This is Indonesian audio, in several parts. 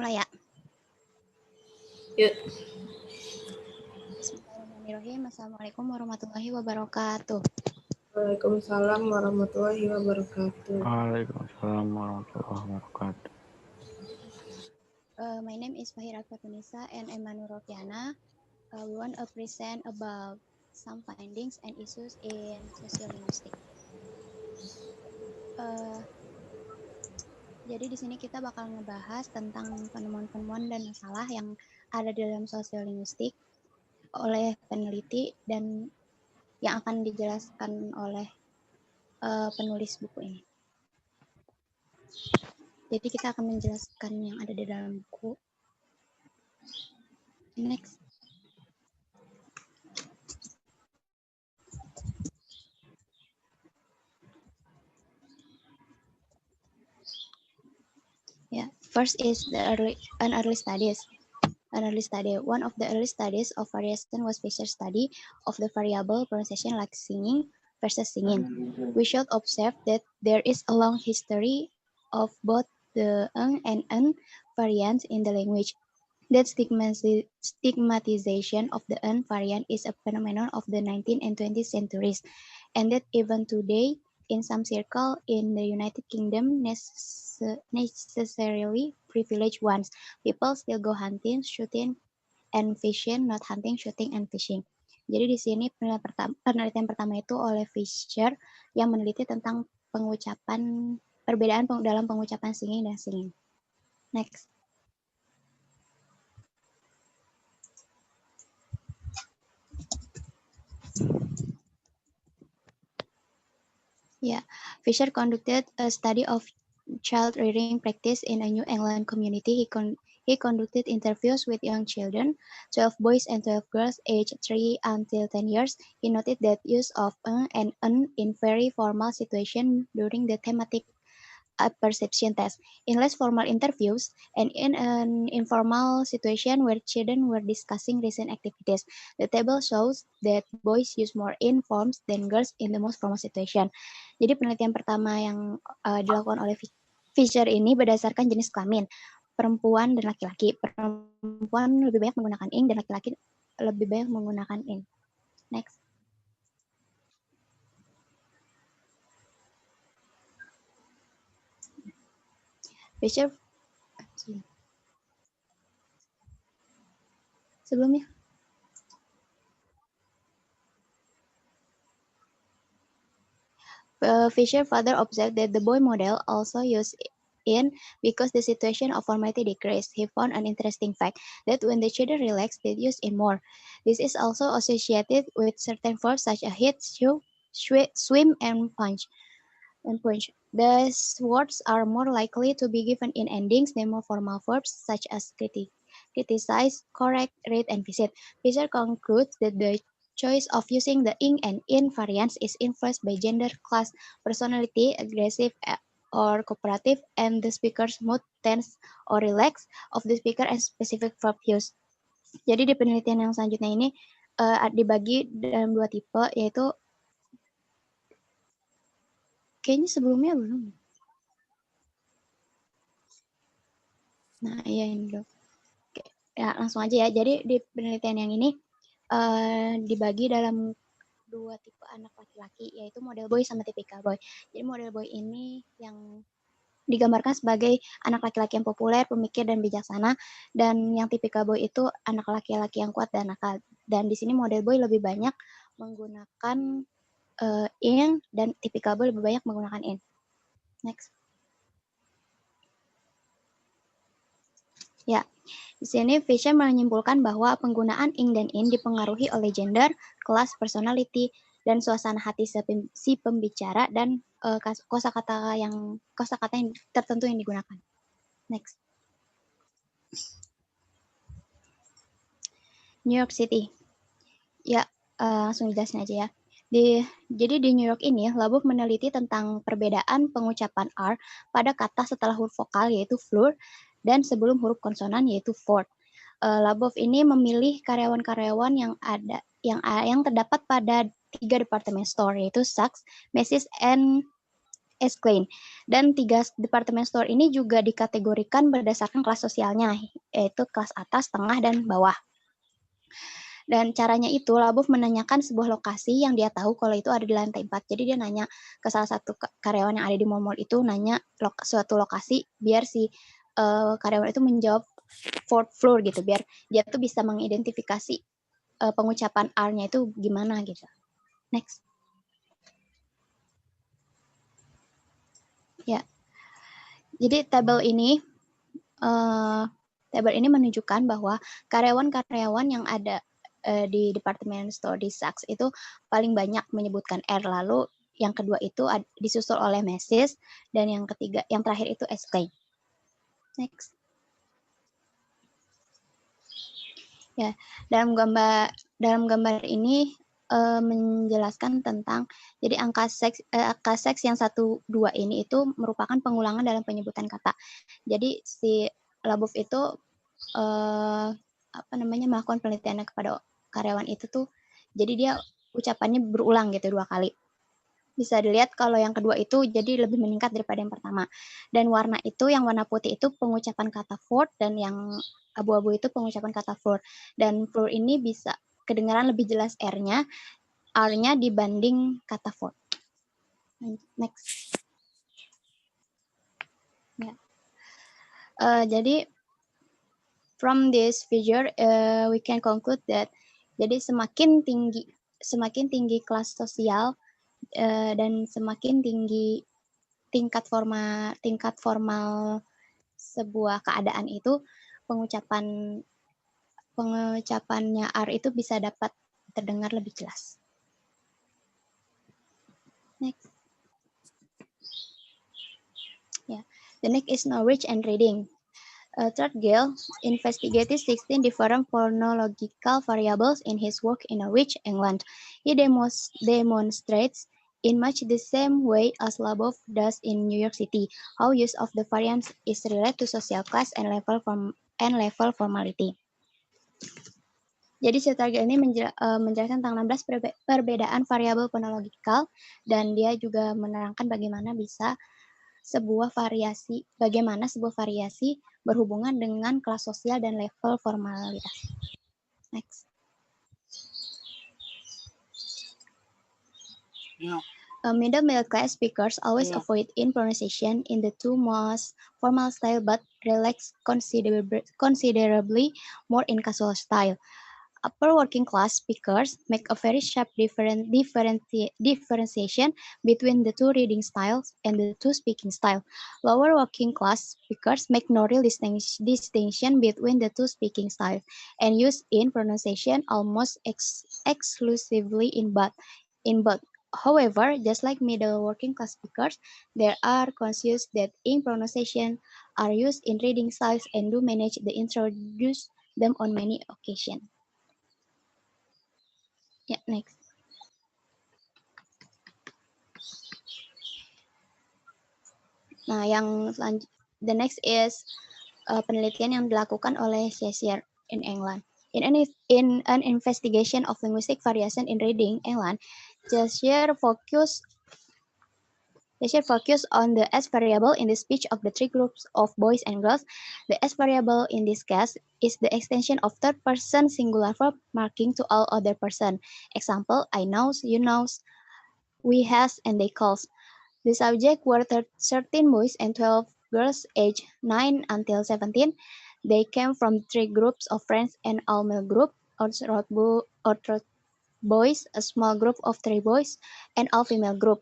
Mulai ya. Yuk. Bismillahirrahmanirrahim. Assalamualaikum warahmatullahi wabarakatuh. Waalaikumsalam warahmatullahi wabarakatuh. Waalaikumsalam warahmatullahi wabarakatuh. My name is Fahira Fatunisa and Emanu Rofiana. We want to present about some findings and issues in sociolinguistic. Jadi di sini kita bakal ngebahas tentang penemuan-penemuan dan masalah yang ada di dalam sosiolinguistik oleh peneliti dan yang akan dijelaskan oleh penulis buku ini. Jadi kita akan menjelaskan yang ada di dalam buku. Next. First is an early study. One of the early studies of variation was Fisher's study of the variable pronunciation like singing versus singing. We should observe that there is a long history of both the and variants in the language. That stigmatization of the variant is a phenomenon of the 19th and 20th centuries, and that even today, in some circles in the United Kingdom, necessarily privileged ones. People still go hunting, shooting, and fishing, not hunting, shooting, and fishing. Jadi di sini penelitian pertama itu oleh Fisher yang meneliti tentang perbedaan dalam pengucapan singing dan singing. Next. Fisher conducted a study of child rearing practice in a New England community. He conducted interviews with young children, 12 boys and 12 girls aged 3 until 10 years. He noted that use of and in very formal situations during the thematic perception test. In less formal interviews and in an informal situation where children were discussing recent activities, the table shows that boys use more in forms than girls in the most formal situation. Jadi penelitian pertama yang dilakukan oleh Fisher ini berdasarkan jenis kelamin, perempuan dan laki-laki. Perempuan lebih banyak menggunakan ing dan laki-laki lebih banyak menggunakan in. Next. Fisher sebelumnya. Fisher further observed that the boy model also used in because the situation of formality decreased. He found an interesting fact that when the children relax, they use in more. This is also associated with certain verbs such as hit, shoot, swim, and punch. These words are more likely to be given in endings than more formal verbs such as criticize, correct, read, and visit. Fisher concludes that the choice of using the ing and in variants is influenced by gender, class, personality, aggressive or cooperative, and the speaker's mood, tense, or relax of the speaker and specific verb use. Jadi di penelitian yang selanjutnya ini dibagi dalam dua tipe, yaitu kayaknya sebelumnya belum. Nah, iya ini dong. Oke, ya langsung aja ya. Jadi di penelitian yang ini dibagi dalam dua tipe anak laki-laki, yaitu model boy sama typical boy. Jadi model boy ini yang digambarkan sebagai anak laki-laki yang populer, pemikir, dan bijaksana. Dan yang typical boy itu anak laki-laki yang kuat dan nakal. Dan di sini model boy lebih banyak menggunakan in, dan typical boy lebih banyak menggunakan in. Next. Ya, di sini Fisher menyimpulkan bahwa penggunaan ing dan in dipengaruhi oleh gender, kelas, personality, dan suasana hati si pembicara dan kosakata yang tertentu yang digunakan. Next. New York City. Ya, langsung jelasin aja ya. Jadi di New York ini, Labov meneliti tentang perbedaan pengucapan R pada kata setelah huruf vokal yaitu fleur dan sebelum huruf konsonan yaitu fort. Labov ini memilih karyawan-karyawan yang terdapat pada 3 department store yaitu Saks, Macy's, and Exclaim. Dan 3 department store ini juga dikategorikan berdasarkan kelas sosialnya, yaitu kelas atas, tengah, dan bawah. Dan caranya itu, Labov menanyakan sebuah lokasi yang dia tahu kalau itu ada di lantai 4. Jadi dia nanya ke salah satu karyawan yang ada di mall itu, nanya suatu lokasi, biar si karyawan itu menjawab 4th floor gitu, biar dia tuh bisa mengidentifikasi pengucapan R-nya itu gimana gitu. Next. Ya. Jadi tabel ini menunjukkan bahwa karyawan-karyawan yang ada di departemen store di Saks itu paling banyak menyebutkan R. Lalu yang kedua itu disusul oleh Macy's, dan yang terakhir itu Exclaim. Next. Ya, dalam gambar ini menjelaskan tentang jadi angka seks yang 1, 2 ini itu merupakan pengulangan dalam penyebutan kata. Jadi si Labov itu melakukan penelitiannya kepada karyawan itu tuh, jadi dia ucapannya berulang gitu 2 kali. Bisa dilihat kalau yang kedua itu jadi lebih meningkat daripada yang pertama. Dan warna itu, yang warna putih itu pengucapan kata fourth, dan yang abu-abu itu pengucapan kata floor. Dan floor ini bisa kedengaran lebih jelas R-nya dibanding kata fourth. Next. Ya. Jadi from this figure we can conclude that jadi semakin tinggi kelas sosial dan semakin tinggi tingkat formal sebuah keadaan itu, pengucapannya R itu bisa dapat terdengar lebih jelas. Next. Yeah. The next is knowledge and reading. Third-Gill investigated 16 different phonological variables in his work in Norwich, England. He demonstrates in much the same way as Labov does in New York City how use of the variants is related to social class and level formality. Jadi Third-Gill ini menjelaskan tentang 16 perbedaan variabel phonological, dan dia juga menerangkan bagaimana sebuah variasi berhubungan dengan kelas sosial dan level formalitas. Next. Yeah. Middle class speakers always avoid in pronunciation in the two most formal style, but relax considerably more in casual style. Upper working class speakers make a very sharp differentiation between the two reading styles and the two speaking styles. Lower working class speakers make no real distinction between the two speaking styles and use in pronunciation almost exclusively in both. However, just like middle working class speakers, they are conscious that in pronunciation are used in reading styles and do manage to introduce them on many occasions. Yeah, next. Nah, the next is penelitian yang dilakukan oleh Cheshire in England. In an investigation of linguistic variation in reading England, Cheshire focused on the S variable in the speech of the 3 groups of boys and girls. The S variable in this case is the extension of third person singular verb marking to all other person. Example, I knows, you knows, we has, and they calls. The subject were 13 boys and 12 girls aged 9 until 17. They came from 3 groups of friends and all male group, Orthrode boys, a small group of 3 boys, and all female group.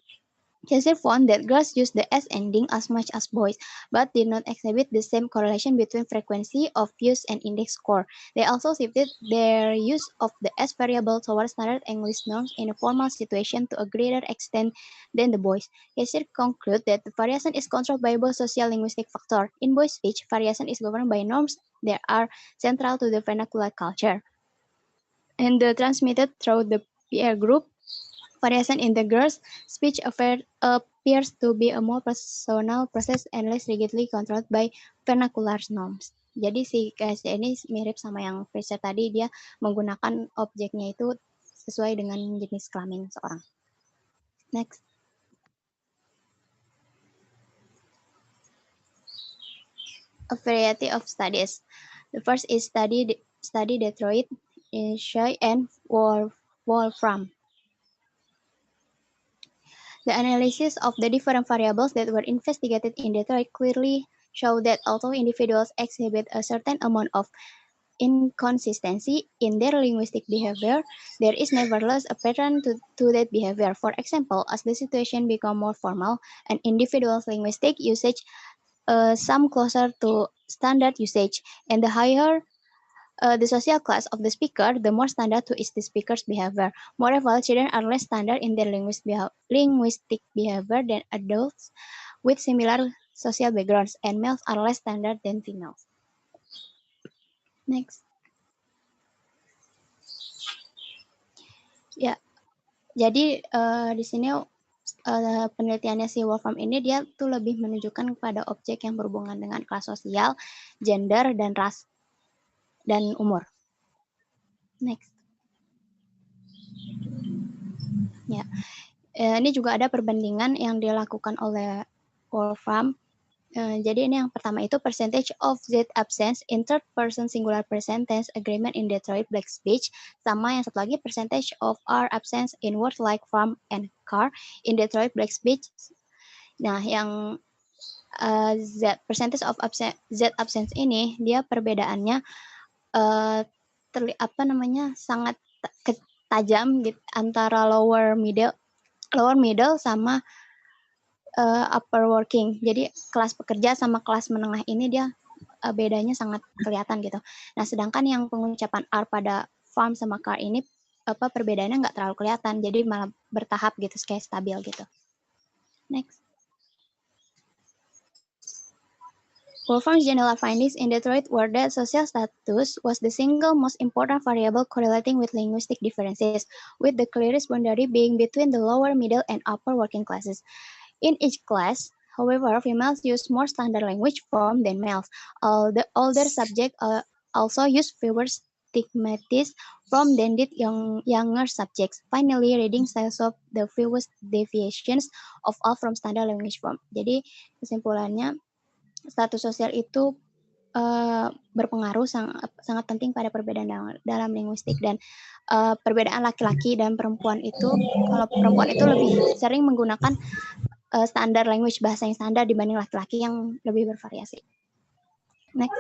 Cheshire found that girls used the S ending as much as boys, but did not exhibit the same correlation between frequency of use and index score. They also shifted their use of the S variable towards standard English norms in a formal situation to a greater extent than the boys. Cheshire concluded that the variation is controlled by both social linguistic factors. In boys' speech, variation is governed by norms that are central to the vernacular culture and transmitted through the peer group. Variation in the girls' speech appears to be a more personal process and less rigidly controlled by vernacular norms. Jadi si KSD ini mirip sama yang Fraser tadi, dia menggunakan objeknya itu sesuai dengan jenis kelamin seorang. Next. a variety of studies. The first is study Detroit, Shai and Wolfram. The analysis of the different variables that were investigated in Detroit clearly show that although individuals exhibit a certain amount of inconsistency in their linguistic behavior, there is nevertheless a pattern to that behavior. For example, as the situation becomes more formal, an individual's linguistic usage some closer to standard usage, and the higher the social class of the speaker, the more standard to is the speaker's behavior. Moreover, children are less standard in their linguistic behavior than adults with similar social backgrounds, and males are less standard than females. Next. Ya, jadi di sini penelitiannya si Wolfram ini dia tuh lebih menunjukkan kepada objek yang berhubungan dengan kelas sosial, gender, dan ras, dan umur. Next. Ya, ini juga ada perbandingan yang dilakukan oleh Wolfram. Jadi ini yang pertama itu percentage of Z absence in third person singular present tense agreement in Detroit Black Speech, sama yang satu lagi percentage of R absence in words like farm and car in Detroit Black Speech. Nah, yang percentage of Z absence ini dia perbedaannya sangat tajam gitu, antara lower middle sama upper working. Jadi kelas pekerja sama kelas menengah ini dia bedanya sangat kelihatan gitu. Nah, sedangkan yang pengucapan R pada farm sama car ini perbedaannya nggak terlalu kelihatan. Jadi malah bertahap gitu, kayak stabil gitu. Next. Wolfram's general findings in Detroit were that social status was the single most important variable correlating with linguistic differences, with the clearest boundary being between the lower, middle, and upper working classes. In each class, however, females use more standard language form than males. All the older subjects also use fewer stigmatized form than did younger subjects. Finally, reading styles of the fewest deviations of all from standard language form. Jadi kesimpulannya, status sosial itu berpengaruh sangat penting pada perbedaan dalam linguistik, dan perbedaan laki-laki dan perempuan itu, kalau perempuan itu lebih sering menggunakan standar language, bahasa yang standar dibanding laki-laki yang lebih bervariasi. Next.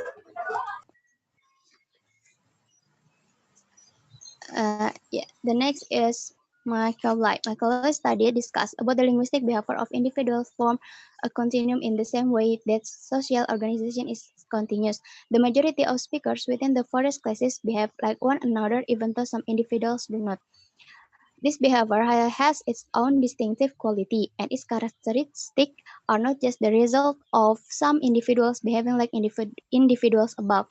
The next is Michael Light. Michael Light study discussed about the linguistic behavior of individuals form a continuum in the same way that social organization is continuous. The majority of speakers within the forest classes behave like one another, even though some individuals do not. This behavior has its own distinctive quality, and its characteristics are not just the result of some individuals behaving like individuals above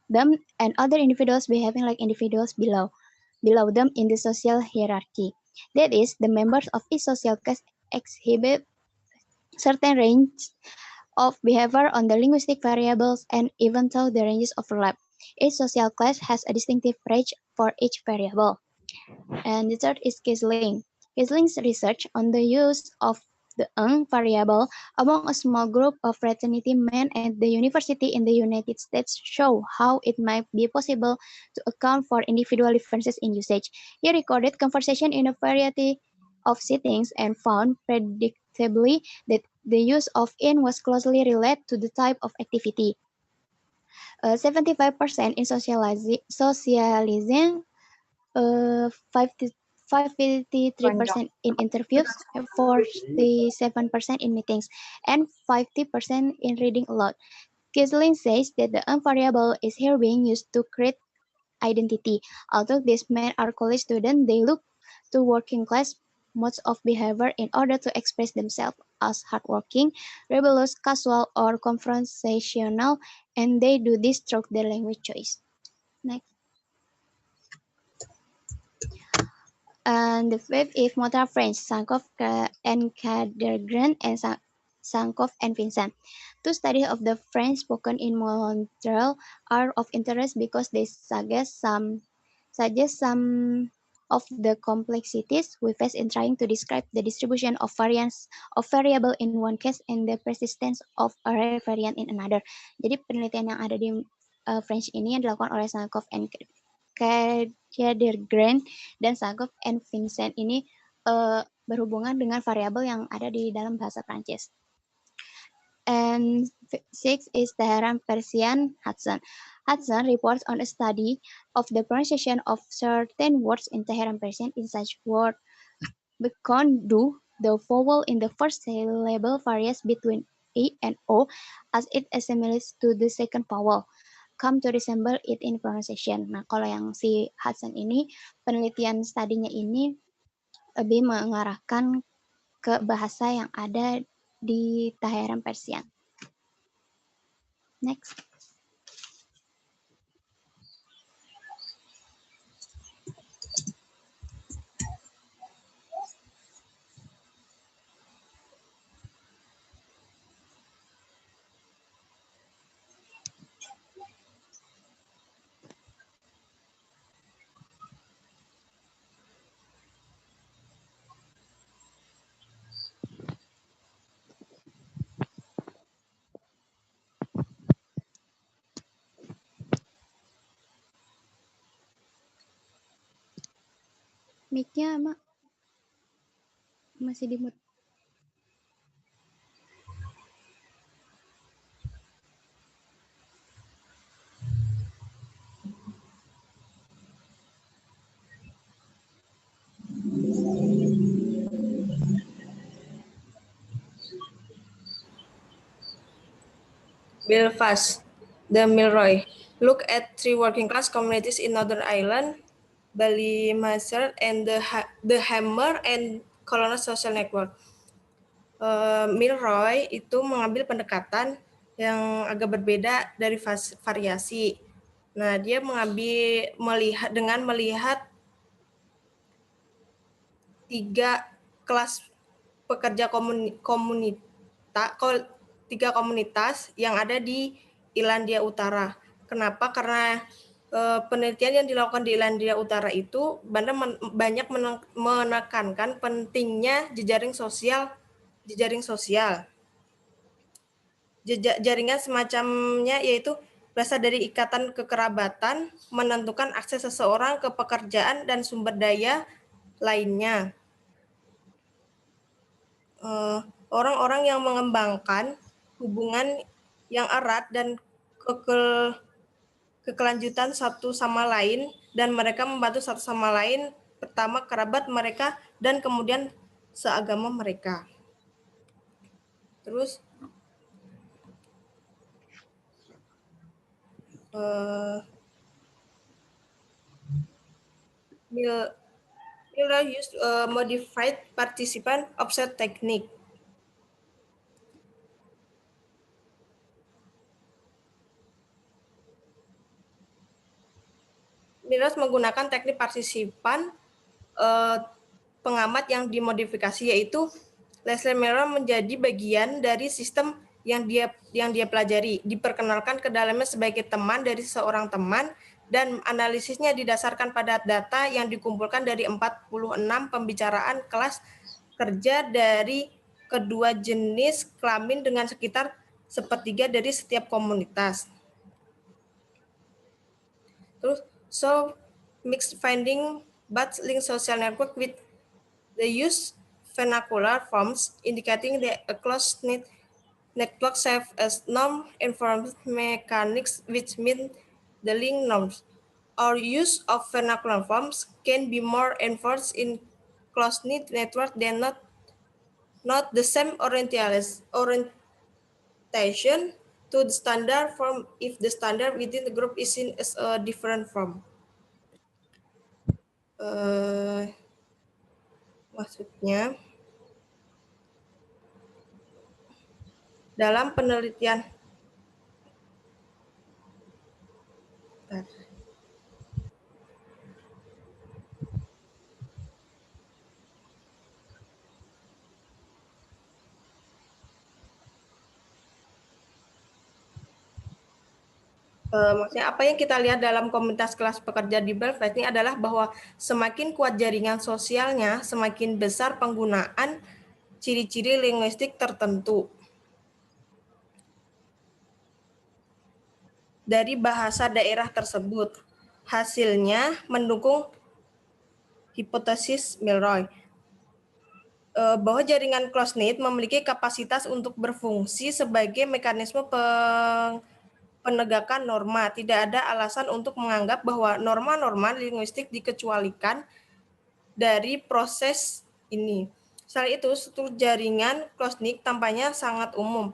them and other individuals behaving like individuals below them in the social hierarchy. That is, the members of each social class exhibit certain range of behavior on the linguistic variables, and even though the ranges overlap, each social class has a distinctive range for each variable. And the third is Kisling. Kisling's research on the use of the variable among a small group of fraternity men at the university in the United States show how it might be possible to account for individual differences in usage. He recorded conversation in a variety of settings and found predictably that the use of in was closely related to the type of activity. 75% in socializing, 53% in interviews, 47% in meetings, and 50% in reading aloud. Kisling says that the variable is here being used to create identity. Although these men are college students, they look to working class modes of behavior in order to express themselves as hardworking, rebellious, casual, or confrontational, and they do this through their language choice. Next. And the fifth is Motor French, Sankoff and Kadergren, and Sankoff and Vincent. Two studies of the French spoken in Montreal are of interest because they suggest some of the complexities we face in trying to describe the distribution of variance of variable in one case and the persistence of a rare variant in another. Jadi penelitian yang ada di French ini yang dilakukan oleh Sankoff and Kadergren dan Sankoff and Vincent ini berhubungan dengan variabel yang ada di dalam bahasa Prancis. And 6 is Teheran Persian Hudson. Hudson reports on a study of the pronunciation of certain words in Teheran Persian in such word. Bekondu, the vowel in the first syllable varies between A and O as it assimilates to the second vowel. Come to resemble it in pronunciation. Nah, kalau yang si Hudson ini, penelitian studinya ini lebih mengarahkan ke bahasa yang ada di Teheran Persian. Next. Mic-nya masih di mute. Belfast, the Milroy. Look at 3 working class communities in Northern Ireland, Ballymaster, and the Hammer and Colonel Social Network. Milroy itu mengambil pendekatan yang agak berbeda dari variasi. Nah, dia melihat 3 kelas pekerja tiga komunitas yang ada di Irlandia Utara. Kenapa? Karena penelitian yang dilakukan di Irlandia Utara itu banyak menekankan pentingnya jejaring sosial. Jaringan semacamnya yaitu berasal dari ikatan kekerabatan, menentukan akses seseorang ke pekerjaan dan sumber daya lainnya. Orang-orang yang mengembangkan hubungan yang erat dan kekelanjutan satu sama lain, dan mereka membantu satu sama lain, pertama kerabat mereka dan kemudian seagama mereka. Terus Miller used modified participant offset technique. Miller menggunakan teknik partisipan pengamat yang dimodifikasi, yaitu Leslie Miller menjadi bagian dari sistem yang dia pelajari, diperkenalkan ke dalamnya sebagai teman dari seorang teman, dan analisisnya didasarkan pada data yang dikumpulkan dari 46 pembicaraan kelas kerja dari kedua jenis kelamin dengan sekitar sepertiga dari setiap komunitas. Terus, so mixed finding but link social network with the use vernacular forms indicating that a close-knit network serves as norm-informed mechanics, which mean the link norms or use of vernacular forms can be more enforced in close-knit network than not the same orientation to the standard form if the standard within the group is seen as a different form. Maksudnya, dalam penelitian Maksudnya apa yang kita lihat dalam komunitas kelas pekerja di Belfast ini adalah bahwa semakin kuat jaringan sosialnya, semakin besar penggunaan ciri-ciri linguistik tertentu dari bahasa daerah tersebut. Hasilnya mendukung hipotesis Milroy bahwa jaringan close-knit memiliki kapasitas untuk berfungsi sebagai mekanisme penegakan norma. Tidak ada alasan untuk menganggap bahwa norma-norma linguistik dikecualikan dari proses ini. Selain itu, struktur jaringan close-knit tampaknya sangat umum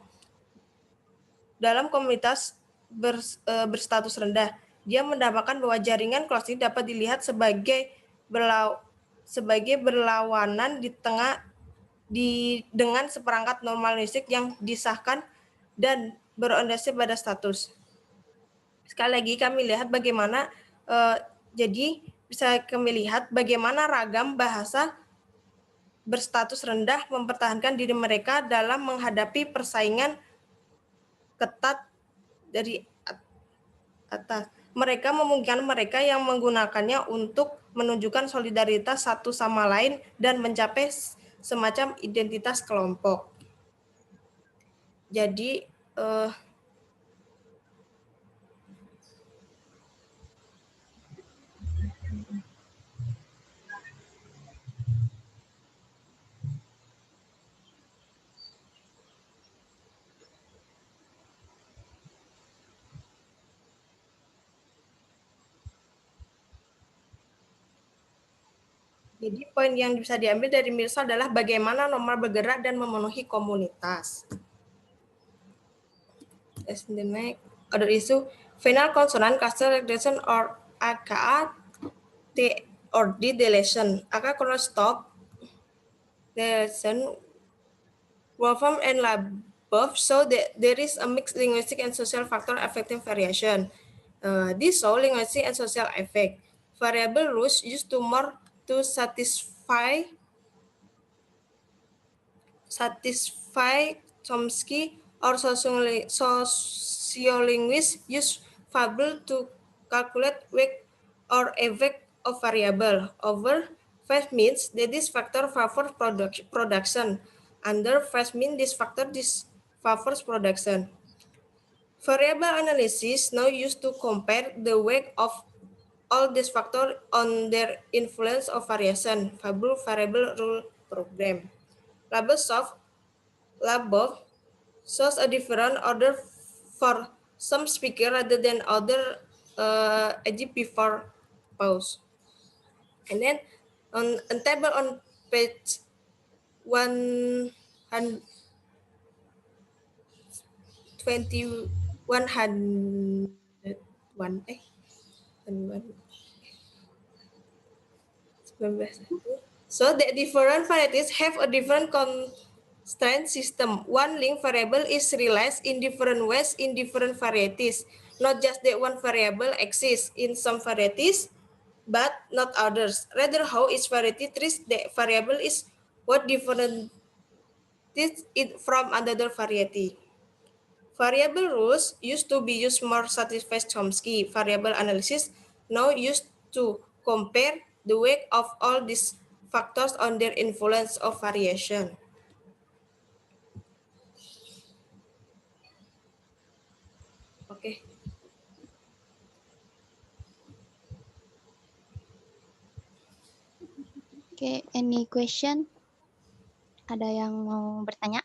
dalam komunitas berstatus rendah. Dia mendapatkan bahwa jaringan close-knit dapat dilihat sebagai berlawanan dengan seperangkat norma linguistik yang disahkan dan berorientasi pada status. Sekali lagi kami lihat bagaimana jadi bisa kami lihat bagaimana ragam bahasa berstatus rendah mempertahankan diri mereka dalam menghadapi persaingan ketat dari atas. Mereka memungkinkan mereka yang menggunakannya untuk menunjukkan solidaritas satu sama lain dan mencapai semacam identitas kelompok. Jadi Jadi poin yang bisa diambil dari Mirsa adalah bagaimana norma bergerak dan memenuhi komunitas. As the next other issue, final consonant cluster regression or aka T or D deletion. Aka cross stop deletion Wolfram and Labov show that there is a mixed linguistic and social factor affecting variation. This show linguistic and social effect. Variable rules used to more to satisfy Chomsky or sociolinguists use fable to calculate weight or effect of variable. Over phase means that this factor favors production. Under phase mean this factor disfavors production. Variable analysis now used to compare the weight of all these factors on their influence of variation. Fable variable rule program. Labov shows a different order for some speaker rather than other before pause. And then on a table on page 120 101 So the different varieties have a different constraint system. One link variable is realized in different ways in different varieties. Not just that one variable exists in some varieties, but not others. Rather, how each variety treats the variable is what differentiates it from another variety. Variable rules used to be used more satisfy Chomsky. Variable analysis now used to compare the weight of all these factors on their influence of variation. Okay. Okay, any question? Ada yang mau bertanya?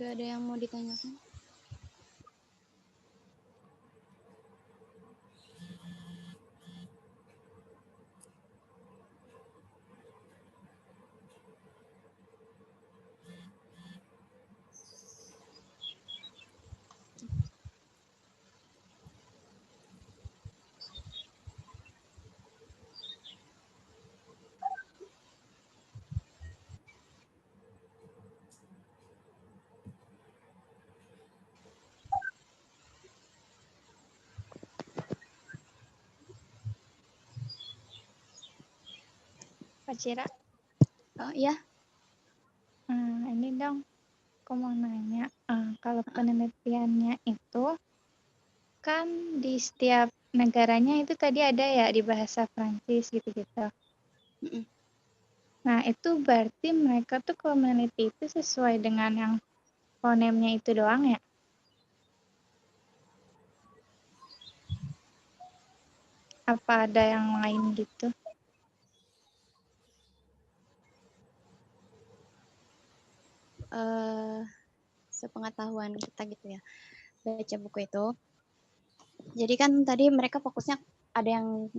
Nggak ada yang mau ditanyakan. Pak Cira, Oh iya, ini dong, aku mau nanya, kalau penelitiannya itu kan di setiap negaranya itu tadi ada ya di bahasa Prancis gitu-gitu. Mm-mm. Nah, itu berarti mereka tuh kalau meneliti itu sesuai dengan yang fonemnya itu doang ya? Apa ada yang lain gitu? sepengetahuan kita gitu ya, baca buku itu. Jadi kan tadi mereka fokusnya ada yang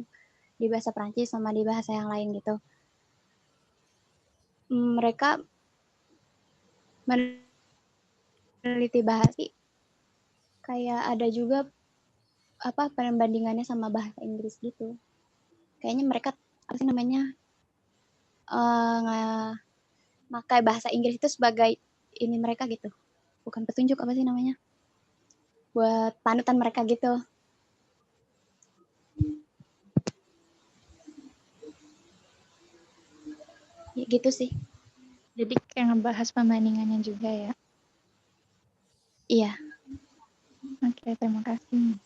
di bahasa Prancis sama di bahasa yang lain gitu. Mereka meneliti bahasa kayak ada juga apa perbandingannya sama bahasa Inggris gitu. Kayaknya mereka apa sih namanya pakai bahasa Inggris itu sebagai ini mereka gitu. Bukan petunjuk apa sih namanya? Buat panutan mereka gitu. Ya, gitu sih. Jadi kayak ngebahas perbandingannya juga ya? Iya. Oke, terima kasih.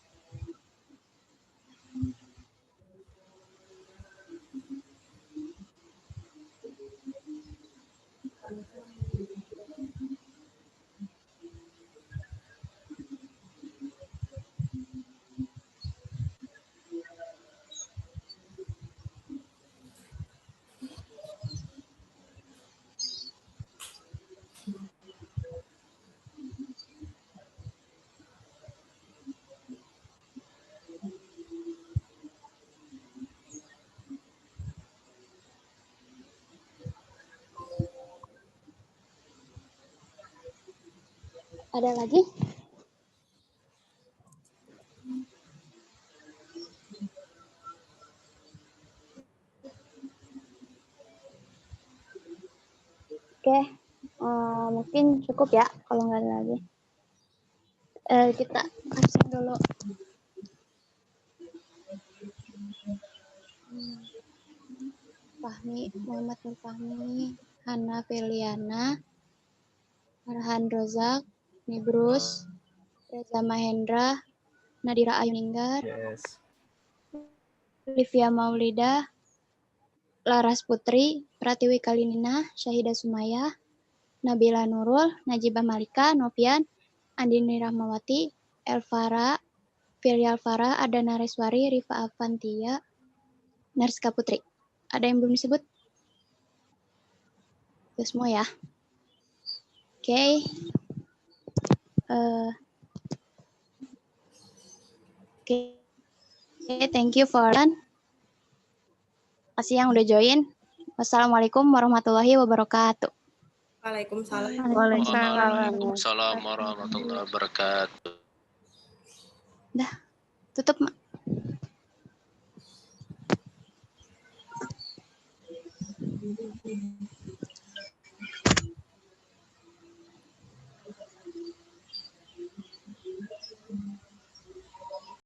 Ada lagi? Oke, mungkin cukup ya kalau nggak ada lagi. Kita absen dulu. Fahmi, Muhammad Nur Fahmi, Hana Feliana, Farhan Rozak, Nibrus, Reza Mahendra, Nadira Ayuninggar, Yes. Livia Maulida, Laras Putri, Pratiwi Kalinina, Syahida Sumaya, Nabila Nurul, Najibah Malika, Novian, Andini Rahmawati, Elvara, Firly Alvara, Adana Reswari, Rifa Avantia, Narska Putri. Ada yang belum disebut? Itu semua ya. Oke. Oke, thank you for kasih yang udah join. Wassalamualaikum warahmatullahi wabarakatuh. Waalaikumsalam. Waalaikumsalam warahmatullahi wabarakatuh. Dah, tutup, Mak.